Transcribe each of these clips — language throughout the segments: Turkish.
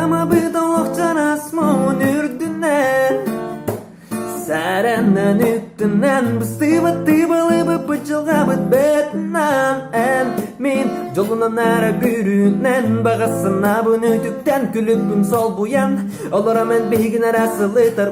Ama bir dolukcan asmon ürdünen Sarenden üttünen Bıstıbıttı balıbı bıçılgabıt betinden Min jolunan ara bürünen Bağasına bunu tükten Külüpüm sol buyan Olara men bihgin arasılıtar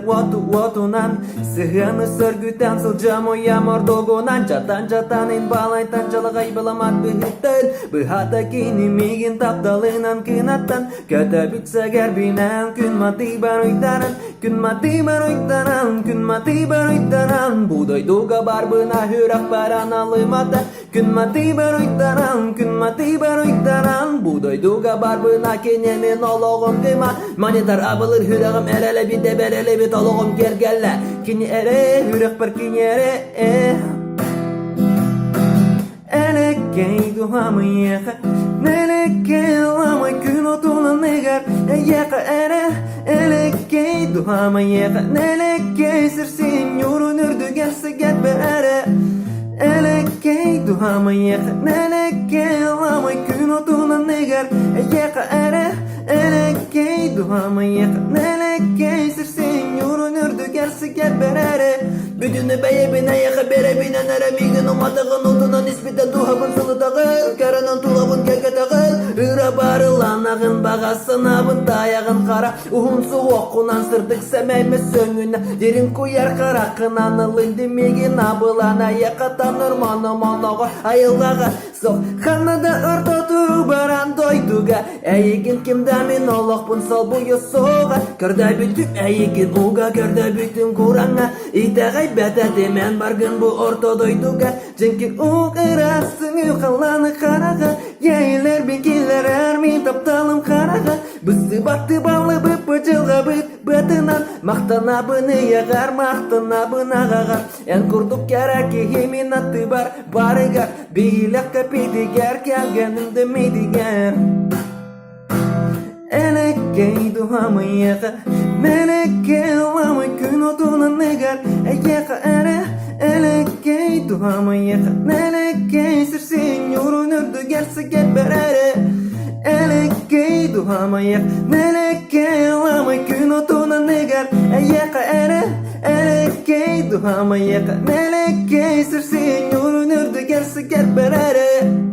Watunan Sıhhanı sörgüten Sılcam o yamor dogunan Çatan in balaytan Çalagay balamat bihittel Bihata kini migin tapdalınan Kınatan Köte bitse gerbinen Gün mati baroytanan Gün mati baroytanan Gün mati baroytanan Buday duga barbına Hürak baran alımatan Gün mati baroytanan Gün mati baroytanan Buday duga barbına Kenyemin oloğum kıyma Manitar abılır hürağım erele bir de berele bir toloğum gergelle Kini ere hürek per kini ere Elekey duhamı yeka Nelekey lama gün otulan negar Yeka ere Elekey duhamı yeka Nelekey sirsin yorunurdu gelse get be ere Elekey duhamı yeka Nelekey lama gün otulan negar Yeka ere Elekey duhamı yeka Nelekey sirsin yorunurdu gelse get be ere Bütünü beye bine yaka bere bine nere migin umadığın oduna nispeten duhabın sılı dağıl Karanan tulabın keke dağıl Hıra barılan ağın bağasın abın dayağın kara Uhunsu okunan sırdık semeyme söngüne Derin kuyar karakın anılın demigin abılana Yaka tanır manı manağa ayılgağa Sok kanada ırda turu baran doyduga Eyigin kimdamin oloqpun sol buyu soğa Körda bütün eyigin buga Körda bütün kuranga İtağay bete demen bargın bu orta doyduga Cenkir uğırasın yukalanı karaga Yeyler bikiler ermin taptalım karaga Bısı baktı ballı bıpıcılga bıtınan Mahtana bını yagar mahtana bına gagar En kurduk yara ki himin attı barıgar Bilak kapitigar kelgenimde midigar Elekey duhamı yaka Melekey lama gün otulan negar Yaka ere Elekey duhamı yaka Nelekey sirsin yorunurdu gelse get berere Elekey duhamı yaka Nelekey lama gün otulan negar Yaka ere Elekey duhamı yaka Nelekey sirsin yorunurdu gelse get berere